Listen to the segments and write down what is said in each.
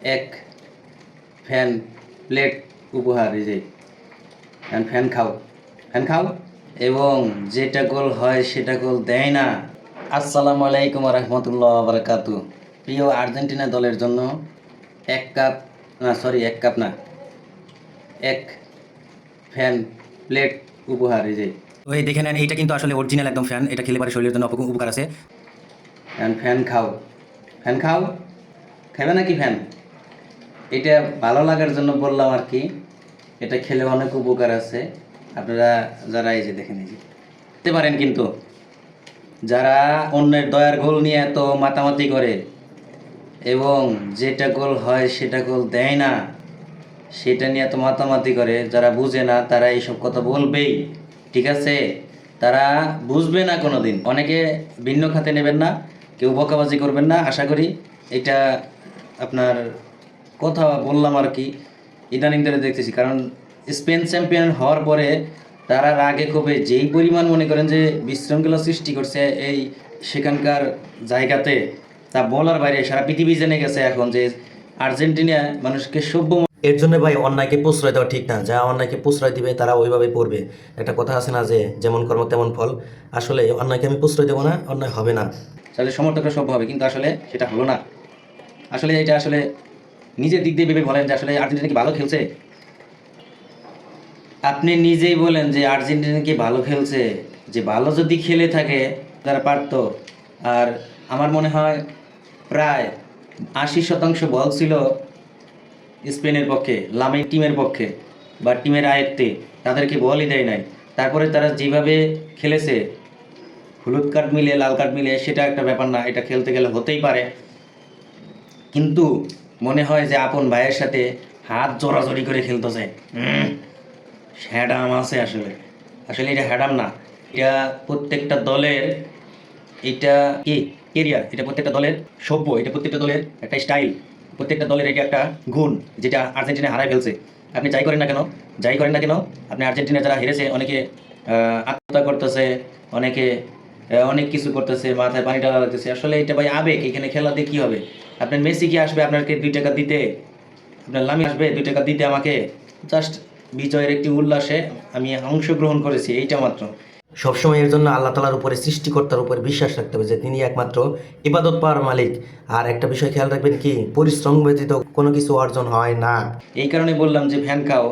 এক fan plate উপহার এই যে ফ্যান খাও ফ্যান খাও এবং যেটা গোল হয় সেটা গোল দেয় না। আসসালামু আলাইকুম রহমতুল্লাহ বারাকাতু। প্রিয় আর্জেন্টিনা দলের জন্য এক কাপ এক কাপ না, এক ফ্যান প্লেট উপহার এই যে ওই দেখে নেন, এইটা কিন্তু আসলে অরিজিনাল একদম ফ্যান। এটা খেলে পারে শরীরের জন্য উপকার আছে। ফ্যান খাও ফ্যান খাও, খাবে নাকি ফ্যান? এটা ভালো লাগার জন্য বললাম আর কি। এটা খেলে অনেক উপকার আছে। আপনারা যারা এই যে দেখেন, এই যে দেখতে পারেন, কিন্তু যারা অন্যের দয়ার গোল নিয়ে এত মাতামাতি করে এবং যেটা গোল হয় সেটা গোল দেয় না, সেটা নিয়ে এত মাতামাতি করে, যারা বুঝে না তারা এইসব কথা বলবেই, ঠিক আছে? তারা বুঝবে না কোনো দিন। অনেকে ভিন্ন খাতে নেবেন না, কেউ বকাবাজি করবেন না। আশা করি এটা আপনার কথা বললাম আর কি, ইদানিং ধরে দেখতেছি। কারণ স্পেন চ্যাম্পিয়ন হওয়ার পরে তারা রাগে ক্ষোভে যেই পরিমাণ মনে করেন যে বিশৃঙ্খলা সৃষ্টি করছে এই সেখানকার জায়গাতে, তা বলার বাইরে। সারা পৃথিবী জেনে গেছে এখন যে আর্জেন্টিনা মানুষকে সভ্য। এর জন্য ভাই অন্যায়কে প্রশ্রয় দেওয়া ঠিক না। যা অন্যায়কে প্রশ্রয় দিবে তারা ওইভাবে পড়বে। একটা কথা আছে না যে যেমন কর্ম তেমন ফল। আসলে অন্যায়কে আমি প্রশ্রয় দেবো না, অন্যায় হবে না। তাহলে সমর্থকরা সভ্য হবে, কিন্তু আসলে সেটা হলো না। আসলে এটা আসলে নিজের দিক দিয়ে ভেবে বলেন যে আসলে আর্জেন্টিনা কি ভালো খেলছে? আপনি নিজেই বলেন যে আর্জেন্টিনা কি ভালো খেলছে? যে ভালো যদি খেলে থাকে তারা পারত। আর আমার মনে হয় প্রায় ৮০% বল ছিল স্পেনের পক্ষে, লামিন টিমের পক্ষে বা টিমের আয়ত্তে। তাদেরকে বলই দেয় নাই। তারপরে তারা যেভাবে খেলেছে, হলুদ কার্ড মিলে লাল কার্ড মিলে, সেটা একটা ব্যাপার না, এটা খেলতে গেলে হতেই পারে। কিন্তু মনে হয় যে আপন ভাইয়ের সাথে হাত জোড়াজড়ি করে খেলতেছে। হ্যাডাম আছে আসলে। আসলে এটা হ্যাডাম না, এটা প্রত্যেকটা দলের, এটা কি কেরিয়ার, এটা প্রত্যেকটা দলের সভ্য, এটা প্রত্যেকটা দলের একটা স্টাইল, প্রত্যেকটা দলের এটা একটা গুণ, যেটা আর্জেন্টিনা হারায় ফেলছে। আপনি যাই করেন না কেন, যাই করেন না কেন, আপনি আর্জেন্টিনা যারা হেরেছে, অনেকে আত্মহত্যা করতেছে, অনেকে অনেক কিছু করতেছে, মাথায় পানি ডালা লাগতেছে। আসলে এটা ভাই আবেগ। এখানে খেলা দিয়ে কী হবে? আপনার মেসি কি আসবে আপনাকে 2 টাকা দিতে? আপনার লামি আসবে 2 টাকা দিতে আমাকে? জাস্ট বিজয়ের একটি উল্লাসে আমি অংশগ্রহণ করেছি, এইটা মাত্র। সবসময় এর জন্য আল্লাহ তালার উপরে, সৃষ্টিকর্তার উপরে বিশ্বাস রাখতে হবে যে তিনি একমাত্র ইবাদত পাওয়ার মালিক। আর একটা বিষয় খেয়াল রাখবেন, কি পরিশ্রম ব্যতীত কোনো কিছু অর্জন হয় না। এই কারণে বললাম যে ফ্যান খাও,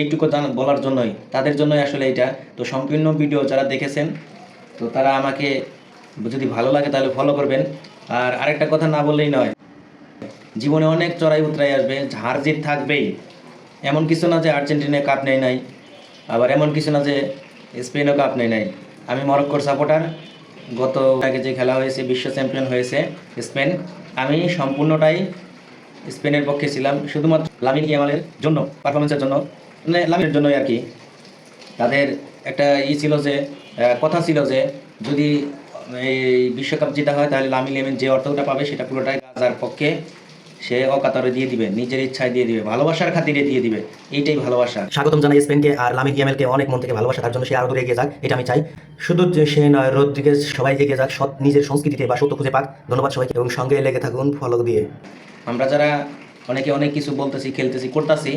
এইটুকু বলার জন্যই, তাদের জন্যই আসলে এটা। তো সম্পূর্ণ ভিডিও যারা দেখেছেন, তো তারা আমাকে যদি ভালো লাগে তাহলে ফলো করবেন। আর আরেকটা কথা না বললেই নয়, জীবনে অনেক চড়াই উতরাই আসবে, হার জিত থাকবেই। এমন কিছু না যে আর্জেন্টিনা কাপ নেয় নাই, আবার এমন কিছু না যে স্পেনও কাপ নেয় নাই। আমি মরক্কোর সাপোর্টার। গত আগে যে খেলা হয়েছে, বিশ্ব চ্যাম্পিয়ন হয়েছে স্পেন, আমি সম্পূর্ণটাই স্পেনের পক্ষে ছিলাম, শুধুমাত্র লামিন ইয়ামালের জন্য, পারফরমেন্সের জন্য, মানে লামিনের জন্যই আর কি। তাদের একটা ছিল যে কথা ছিল যে যদি এই বিশ্বকাপ জেতা হয় তাহলে লামিন ইয়ামাল যে অর্থটা পাবে সেটা পুরোটাই গাজার পক্ষে সে অকাতরে দিয়ে দিবে, নিজের ইচ্ছায় দিয়ে দিবে, ভালোবাসার খাতিরে দিয়ে দিবে। এইটাই ভালোবাসা। স্বাগতম জানাই স্পেনকে আর লামিন ইয়ামালকে অনেক মন থেকে ভালোবাসা। তার জন্য সে আরো দূরে এগিয়ে যাক, এটা আমি চাই। শুধু যে সে নয়, রদ্রিগেজ, সবাই এগিয়ে যাক, নিজের সংস্কৃতিতে বা সত্য খুঁজে পাক। ধন্যবাদ সবাইকে এবং সঙ্গে লেগে থাকুন ফলো দিয়ে। আমরা যারা অনেকে অনেক কিছু বলতেছি, খেলতেছি, করতেছি,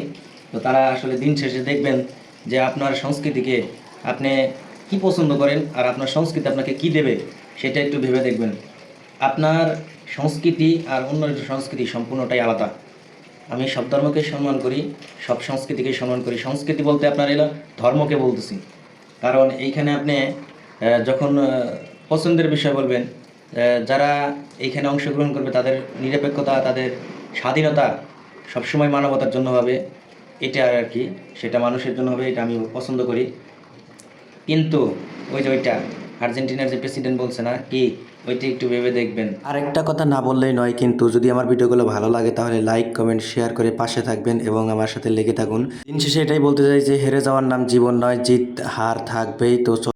তো তারা আসলে দিন শেষে দেখবেন যে আপনার সংস্কৃতিকে আপনি কি পছন্দ করেন আর আপনার সংস্কৃতি আপনাকে কি দেবে সেটা একটু ভেবে দেখবেন। আপনার সংস্কৃতি আর অন্য সংস্কৃতি সম্পূর্ণটাই আলাদা। আমি সব ধর্মকে সম্মান করি, সব সংস্কৃতিকে সম্মান করি। সংস্কৃতি বলতে আপনার এলো ধর্মকে বলতেছি। কারণ এইখানে আপনি যখন পছন্দের বিষয় বলবেন, যারা এইখানে অংশগ্রহণ করবে তাদের নিরপেক্ষতা, তাদের স্বাধীনতা সবসময় মানবতার জন্য হবে, এটা আর কি। সেটা মানুষের জন্য হবে, এটা আমি পছন্দ করি। কিন্তু ওই যে ওইটা আর্জেন্টিনার যে প্রেসিডেন্ট বলছে না কি, ওইটা একটু ভেবে দেখবেন। আরেকটা কথা না বললেই নয়, কিন্তু যদি আমার ভিডিওগুলো ভালো লাগে তাহলে লাইক, কমেন্ট, শেয়ার করে পাশে থাকবেন এবং আমার সাথে লেগে থাকুন। দিন শেষে এটাই বলতে চাই যে হেরে যাওয়ার নাম জীবন নয়, জিত হার থাকবেই। তো